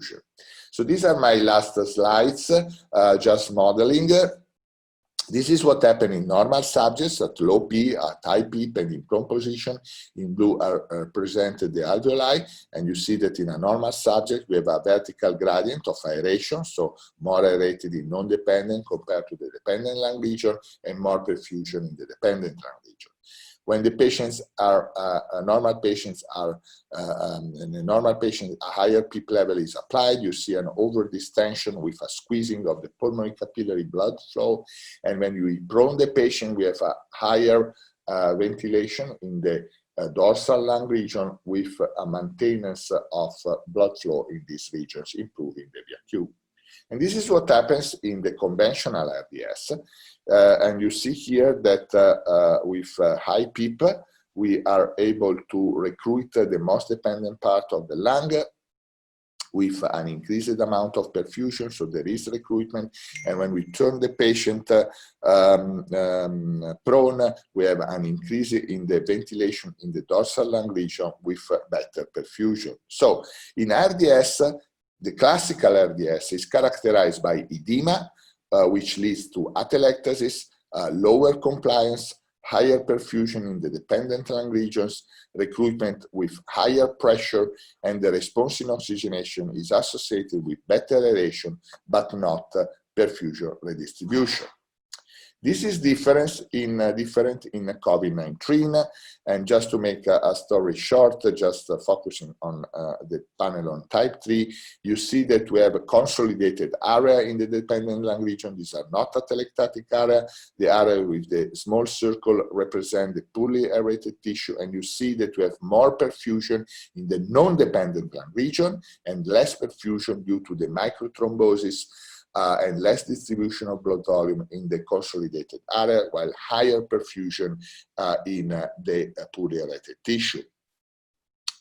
perfusion. So these are my last slides, just modeling. This is what happened in normal subjects at low P, at high PEEP, and in prone position. In blue are presented the alveoli, and you see that in a normal subject we have a vertical gradient of aeration, so more aerated in non-dependent compared to the dependent lung region, and more perfusion in the dependent lung region. When the patients are, normal patients are, in a normal patient, a higher PEEP level is applied, you see an over-distension with a squeezing of the pulmonary capillary blood flow. And when you prone the patient, we have a higher ventilation in the dorsal lung region with a maintenance of blood flow in these regions, improving the VQ. And this is what happens in the conventional RDS. And you see here that with high PEEP, we are able to recruit the most dependent part of the lung with an increased amount of perfusion, so there is recruitment. And when we turn the patient prone, we have an increase in the ventilation in the dorsal lung region with better perfusion. So in RDS, the classical RDS is characterized by edema, which leads to atelectasis, lower compliance, higher perfusion in the dependent lung regions, recruitment with higher pressure, and the response in oxygenation is associated with better aeration, but not perfusion redistribution. This is different in COVID-19, and just to make a story short, just focusing on the panel on type 3, you see that we have a consolidated area in the dependent lung region. These are not atelectatic area. The area with the small circle represent the poorly aerated tissue, and you see that we have more perfusion in the non-dependent lung region and less perfusion due to the microthrombosis and less distribution of blood volume in the consolidated area, while higher perfusion in the poorly aerated tissue.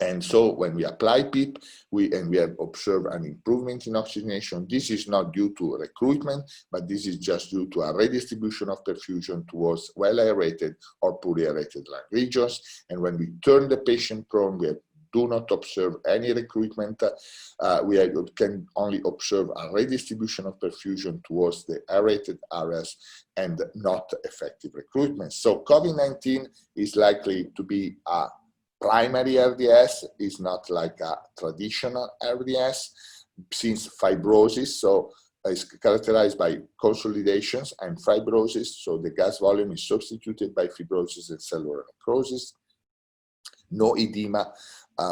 And so when we apply PEEP, we have observed an improvement in oxygenation. This is not due to recruitment, but this is just due to a redistribution of perfusion towards well aerated or poorly aerated lung regions. And when we turn the patient prone, we do not observe any recruitment. We can only observe a redistribution of perfusion towards the aerated areas and not effective recruitment. So COVID-19 is likely to be a primary RDS, is not like a traditional RDS, since fibrosis, so is characterized by consolidations and fibrosis, so the gas volume is substituted by fibrosis and cellular necrosis. No edema,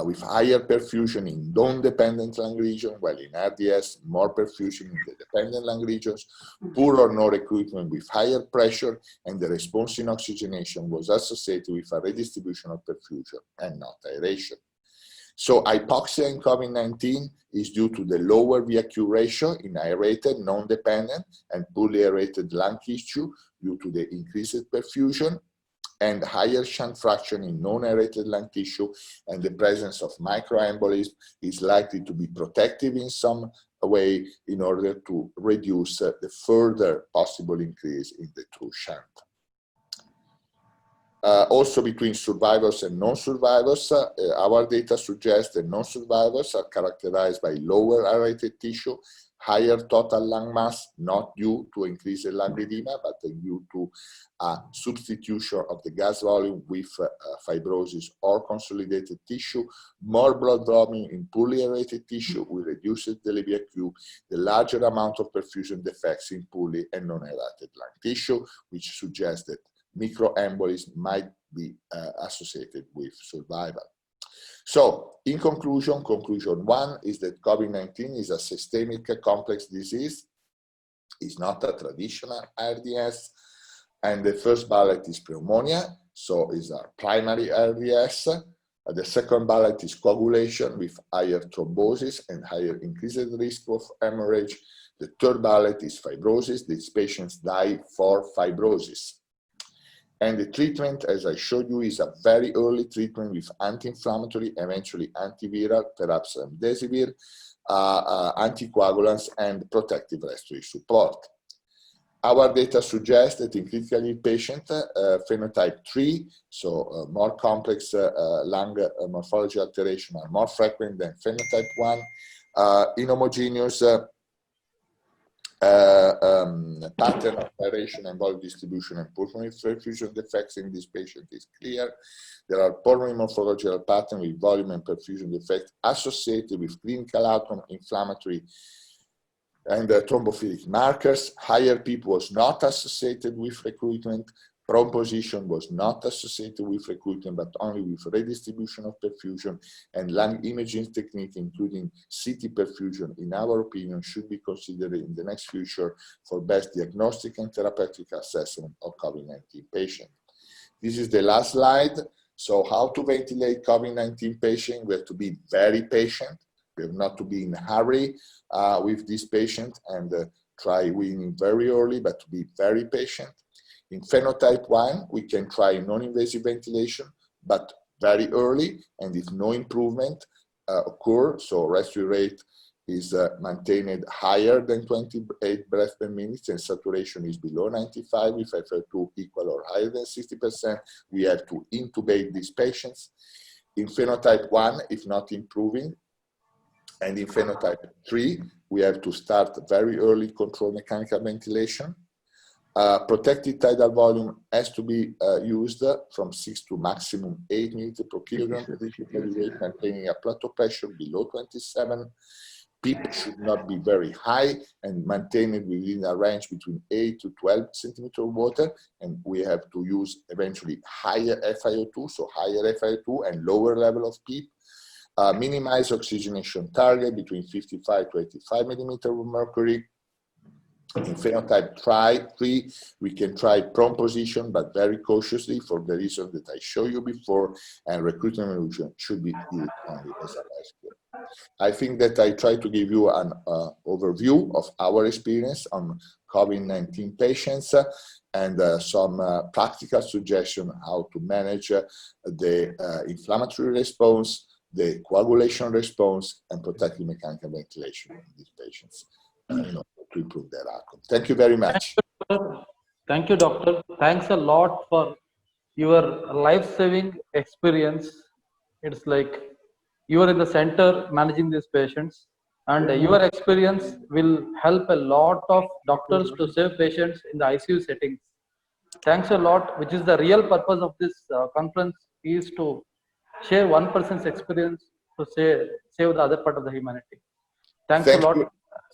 with higher perfusion in non-dependent lung region, while in RDS, more perfusion in the dependent lung regions, poor or no recruitment with higher pressure, and the response in oxygenation was associated with a redistribution of perfusion and not aeration. So hypoxia in COVID-19 is due to the lower VAQ ratio in aerated, non-dependent, and poorly aerated lung tissue due to the increased perfusion, and higher shunt fraction in non-aerated lung tissue, and the presence of microembolism is likely to be protective in some way in order to reduce the further possible increase in the true shunt. Also between survivors and non-survivors, our data suggests that non-survivors are characterized by lower aerated tissue, higher total lung mass, not due to increased lung edema, but due to a substitution of the gas volume with fibrosis or consolidated tissue, more blood volume in poorly aerated tissue, we reduce the VAQ, the larger amount of perfusion defects in poorly and non-aerated lung tissue, which suggests that microembolism might be associated with survival. So, in conclusion, conclusion 1 is that COVID-19 is a systemic complex disease. It's not a traditional RDS. And the first bullet is pneumonia, so is our primary RDS. The second bullet is coagulation with higher thrombosis and higher increased risk of hemorrhage. The third bullet is fibrosis. These patients die for fibrosis. And the treatment, as I showed you, is a very early treatment with anti-inflammatory, eventually antiviral, perhaps remdesivir, anticoagulants, and protective respiratory support. Our data suggests that in critically ill patients, phenotype 3, so more complex lung morphology alteration are more frequent than phenotype 1. inhomogeneous pattern of aeration and volume distribution and pulmonary perfusion defects in this patient is clear. There are pulmonary morphological patterns with volume and perfusion defects associated with clinical outcome, inflammatory and thrombophilic markers. Higher PEEP was not associated with recruitment. Prone position was not associated with recruitment, but only with redistribution of perfusion, and lung imaging technique, including CT perfusion, in our opinion, should be considered in the next future for best diagnostic and therapeutic assessment of COVID-19 patients. This is the last slide. So how to ventilate COVID-19 patient? We have to be very patient. We have not to be in a hurry with this patient and try weaning very early, but to be very patient. In phenotype 1, we can try non-invasive ventilation, but very early, and if no improvement occurs, so respiratory rate is maintained higher than 28 breaths per minute and saturation is below 95, if FL2 equal or higher than 60%, we have to intubate these patients. In phenotype 1, if not improving, and in phenotype 3, we have to start very early control mechanical ventilation. Protected tidal volume has to be used from 6 to maximum 8 milliliters per kilogram per weight, maintaining a plateau pressure below 27. PEEP should not be very high and maintained within a range between 8 to 12 centimeters of water. And we have to use eventually higher FiO2, so higher FiO2 and lower level of PEEP. Minimize oxygenation target between 55 to 85 millimeters of mercury. In phenotype 3, we can try prone position, but very cautiously for the reason that I showed you before, and recruitment evolution should be used only as a rescue. I think that I tried to give you an overview of our experience on COVID-19 patients and some practical suggestions how to manage the inflammatory response, the coagulation response, and protective mechanical ventilation in these patients. To improve their outcome. Thank you very much. Thank you, doctor. Thanks a lot for your life-saving experience. It's like you are in the center managing these patients, and your experience will help a lot of doctors to save patients in the ICU settings. Thanks a lot, which is the real purpose of this conference, is to share one person's experience to save the other part of the humanity. Thanks a lot.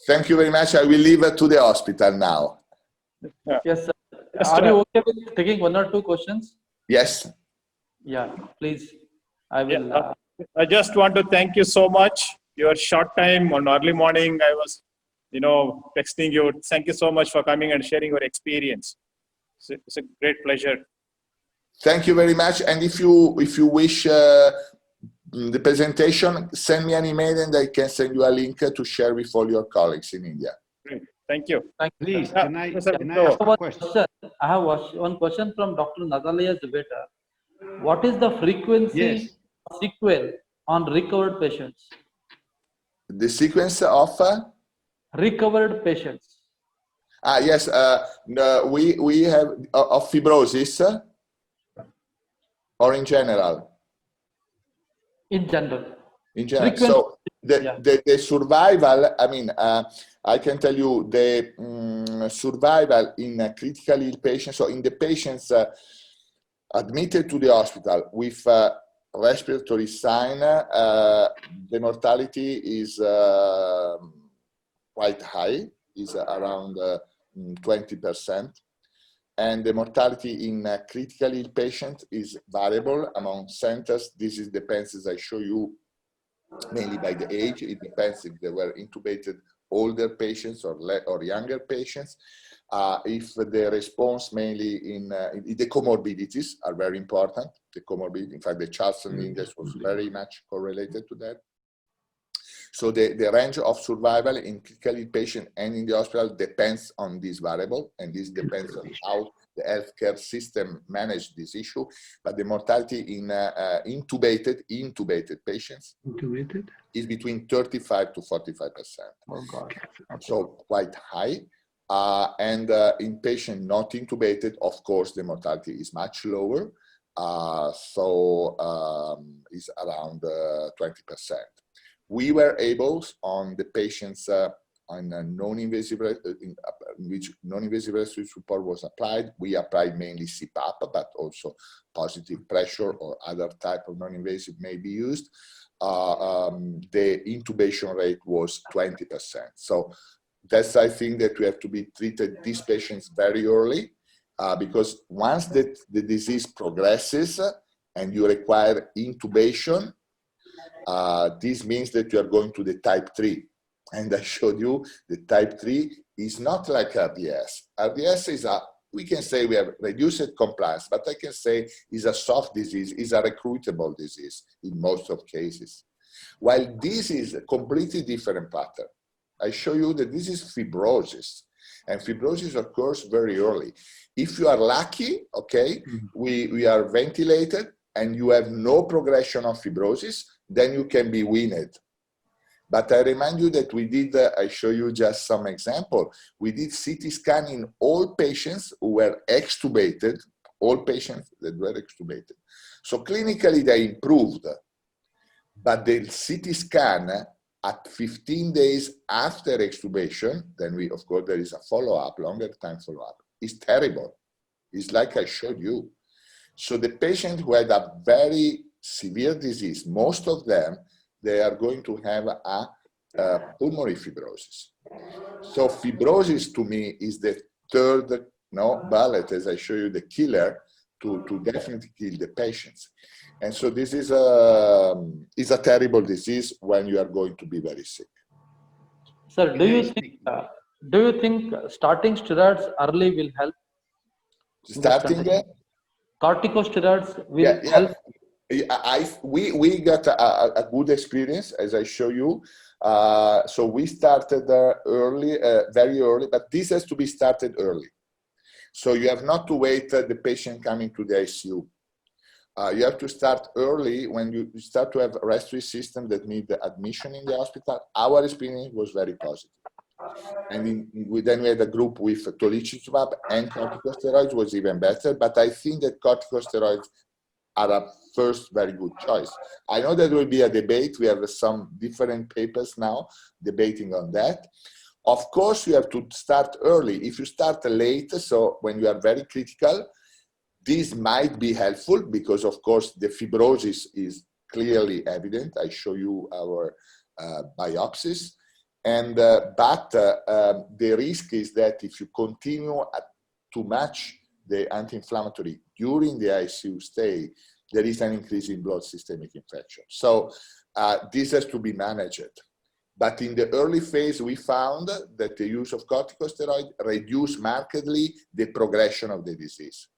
Thank you very much. I will leave it to the hospital now. Yeah. Yes, sir. Are you okay with taking 1 or 2 questions? Yes. Yeah, please. I will. I just want to thank you so much. Your short time on early morning, I was, texting you. Thank you so much for coming and sharing your experience. It's a great pleasure. Thank you very much. And if you wish the presentation, send me an email and I can send you a link to share with all your colleagues in India. Great. Thank you. Please, can I ask a question? I have one question from Dr. Natalia Zubeta. What is the frequency of sequel on recovered patients? The sequence of? Recovered patients. Yes. We have of fibrosis or in general? In general. In general. So the survival, I mean, I can tell you the survival in critically ill patients, so in the patients admitted to the hospital with respiratory sign, the mortality is quite high, is around 20%. And the mortality in critically ill patients is variable among centers. This depends, as I show you, mainly by the age. It depends if they were intubated older patients or younger patients. If the response mainly in the comorbidities are very important. The comorbidity, in fact, the Charlson index was very much correlated to that. So the range of survival in critical ill patient and in the hospital depends on this variable, and this depends on how the healthcare system manage this issue. But the mortality in intubated patients is between 35 to 45%. Oh God. So quite high. And in patients not intubated, of course, the mortality is much lower. Is around 20%. we were able, on the patients on a non-invasive, in which non-invasive respiratory support was applied, we applied mainly CPAP, but also positive pressure or other type of non-invasive may be used. The intubation rate was 20%. So that's, I think, that we have to be treated these patients very early, because once the disease progresses and you require intubation, this means that you are going to the type 3. And I showed you the type 3 is not like RDS. RDS is we can say we have reduced compliance, but I can say is a soft disease, is a recruitable disease in most of cases. While this is a completely different pattern. I show you that this is fibrosis, and fibrosis occurs very early. If you are lucky, okay, we are ventilated and you have no progression of fibrosis, then you can be weaned. But I remind you that we did, I show you just some example. We did CT scan in all patients who were extubated, all patients that were extubated. So clinically they improved, but the CT scan at 15 days after extubation, then we, of course, there is a follow-up, longer time follow-up, is terrible. It's like I showed you. So the patient who had a very severe disease, most of them, they are going to have a pulmonary fibrosis. So fibrosis to me is the third bullet, as I show you, the killer to definitely kill the patients. And so this is a terrible disease when you are going to be very sick. Sir, do you think starting steroids early will help? Starting corticosteroids will help? We got a good experience, as I show you. So we started early, very early, but this has to be started early. So you have not to wait the patient coming to the ICU. You have to start early when you start to have a respiratory system that need the admission in the hospital. Our experience was very positive. And then we had a group with tolicizumab and corticosteroids was even better, but I think that corticosteroids are a first very good choice. I know there will be a debate. We have some different papers now debating on that. Of course, you have to start early. If you start late, so when you are very critical, this might be helpful because, of course, the fibrosis is clearly evident. I show you our biopsies. And but the risk is that if you continue too much the anti-inflammatory during the ICU stay, there is an increase in blood systemic infection. So this has to be managed. But in the early phase, we found that the use of corticosteroid reduced markedly the progression of the disease,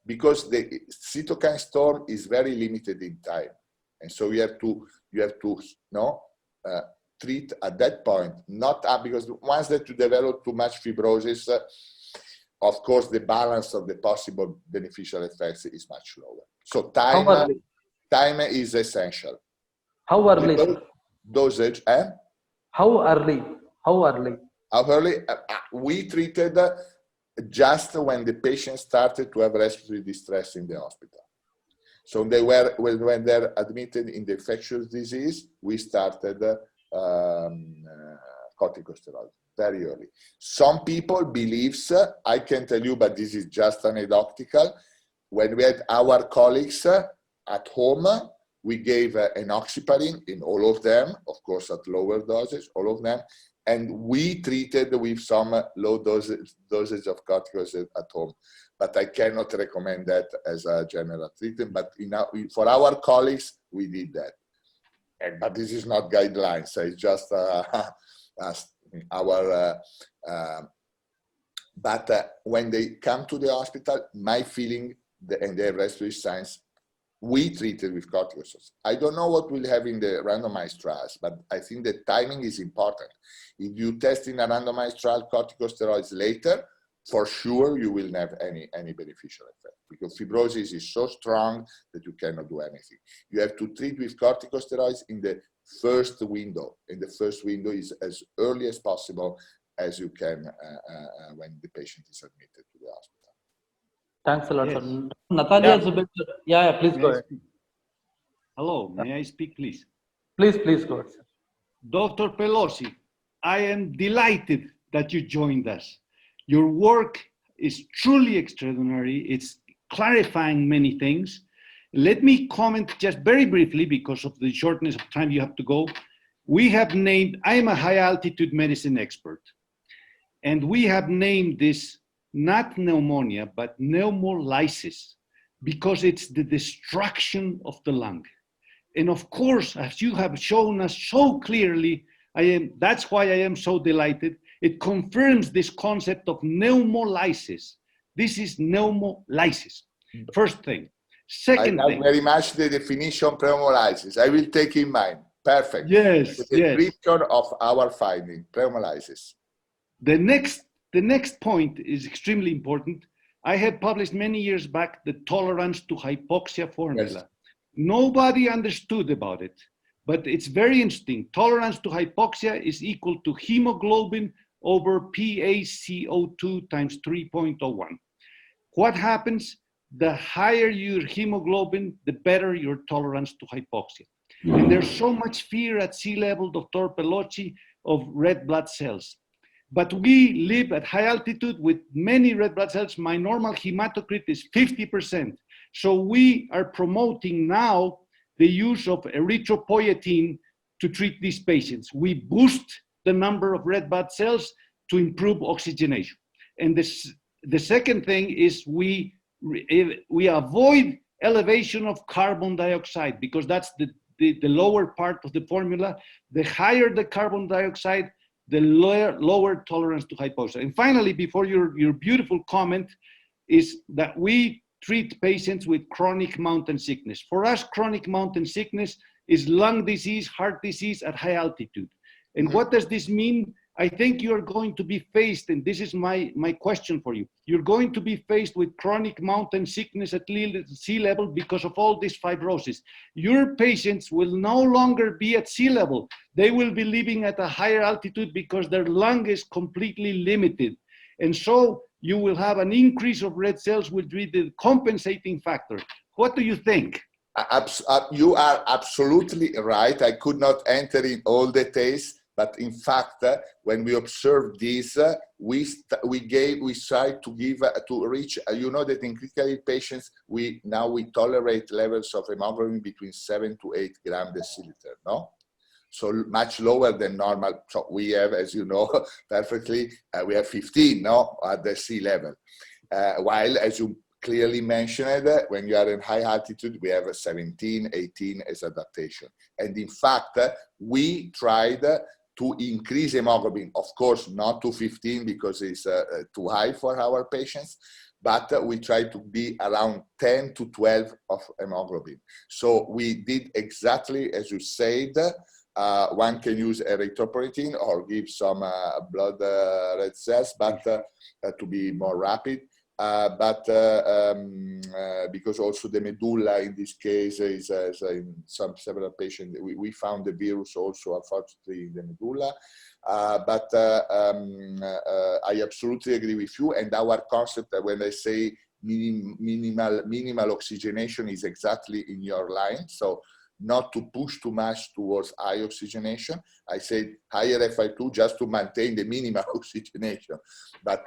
because the cytokine storm is very limited in time. And so you have to treat at that point, not because once that you develop too much fibrosis, of course, the balance of the possible beneficial effects is much lower. So time is essential. How early? Dosage, How early? How early? How early? We treated just when the patient started to have respiratory distress in the hospital. So they were, when they're admitted in the infectious disease, we started corticosteroids very early. Some people believes, I can tell you, but this is just anecdotal. When we had our colleagues at home, we gave enoxaparin in all of them, of course at lower doses, all of them, and we treated with some low dosage of corticosteroids at home. But I cannot recommend that as a general treatment, but for our colleagues, we did that. But this is not guidelines, so it's just but when they come to the hospital, my feeling, and they have respiratory signs, we treated with corticosteroids. I don't know what we'll have in the randomized trials, but I think the timing is important. If you test in a randomized trial corticosteroids later, for sure you will not have any beneficial effect, because fibrosis is so strong that you cannot do anything. You have to treat with corticosteroids in the first window, and the first window is as early as possible as you can when the patient is admitted to the hospital. Thanks a lot, yes. Sir. Natalia Zubieta, please go ahead. Hello, may I speak, please? Please go ahead, sir. Dr. Pelosi, I am delighted that you joined us. Your work is truly extraordinary. It's clarifying many things. Let me comment just very briefly because of the shortness of time you have to go. We have named, I am a high altitude medicine expert, and we have named this not pneumonia, but pneumolysis, because it's the destruction of the lung. And of course, as you have shown us so clearly, that's why I am so delighted. It confirms this concept of pneumolysis. This is pneumolysis. First thing. Second thing. I like very much the definition of pneumolysis. I will take in mind. Perfect. Yes, the description of our finding, pneumolysis. The next point is extremely important. I have published many years back the tolerance to hypoxia formula. Yes. Nobody understood about it, but it's very interesting. Tolerance to hypoxia is equal to hemoglobin over PaCO2 times 3.01. What happens? The higher your hemoglobin, the better your tolerance to hypoxia. And there's so much fear at sea level, Dr. Pelosi, of red blood cells. But we live at high altitude with many red blood cells. My normal hematocrit is 50%. So we are promoting now the use of erythropoietin to treat these patients. We boost the number of red blood cells to improve oxygenation. And the second thing is we avoid elevation of carbon dioxide, because that's the lower part of the formula. The higher the carbon dioxide, the lower tolerance to hypoxia. And finally, before your beautiful comment, is that we treat patients with chronic mountain sickness. For us, chronic mountain sickness is lung disease, heart disease at high altitude. And what does this mean? I think you're going to be faced, and this is my question for you, you're going to be faced with chronic mountain sickness at sea level because of all this fibrosis. Your patients will no longer be at sea level. They will be living at a higher altitude because their lung is completely limited. And so you will have an increase of red cells, which will be the compensating factor. What do you think? You are absolutely right. I could not enter in all details. But in fact, when we observed this, we tried to give to reach. You know that in critical patients, we tolerate levels of hemoglobin between 7 to 8 grams deciliter. No, so much lower than normal. So we have, as you know perfectly, we have 15 no at the sea level, while as you clearly mentioned, when you are in high altitude, we have 17, 18 as adaptation. And in fact, we tried to increase hemoglobin, of course, not to 15 because it's too high for our patients, but we try to be around 10 to 12 of hemoglobin. So we did exactly as you said. One can use erythropoietin or give some blood red cells, but to be more rapid. Because also the medulla in this case is in several patients, we found the virus also unfortunately in the medulla. I absolutely agree with you, and our concept when I say minimal oxygenation is exactly in your line. So not to push too much towards high oxygenation. I said higher FI2 just to maintain the minimal oxygenation. But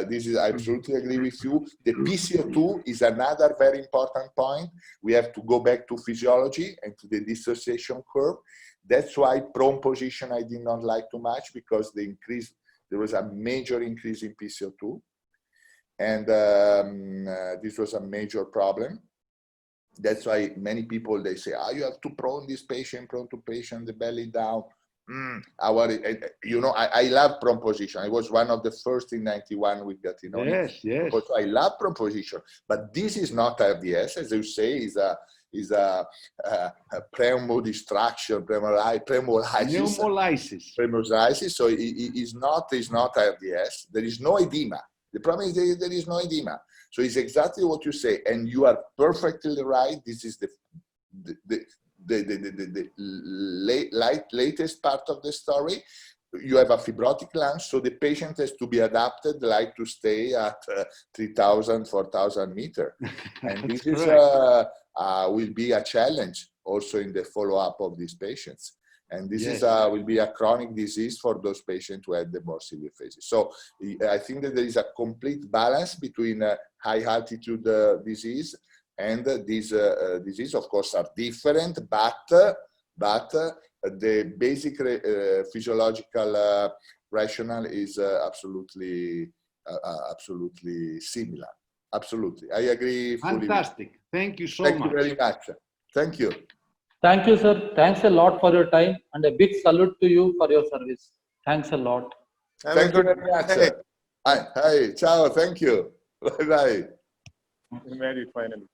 this is, I absolutely agree with you. The PCO2 is another very important point. We have to go back to physiology and to the dissociation curve. That's why prone position I did not like too much, because there was a major increase in PCO2. And this was a major problem. That's why many people, they say, you have to prone this patient, prone to patient, the belly down. I love prone position. I was one of the first in 91 with Gattinoni. Yes. But I love prone position. But this is not RDS, as you say, is a pneumodestruction, pneumolysis. So it is not RDS. There is no edema. The problem is there is no edema. So it's exactly what you say, and you are perfectly right. This is the latest part of the story. You have a fibrotic lung, so the patient has to be adapted, like to stay at 3,000, 4,000 meters. And this is will be a challenge also in the follow-up of these patients. And this Yes. is will be a chronic disease for those patients who had the more severe phases. So I think that there is a complete balance between high altitude disease and these disease, of course, are different, but the basic physiological rationale is absolutely similar. Absolutely, I agree fully. Fantastic. Thank you so Thank much. you very much. Thank you. Thank you, sir. Thanks a lot for your time, and a big salute to you for your service. Thanks a lot. Thank you very much. Hi, ciao. Thank you. Bye bye. Married finally.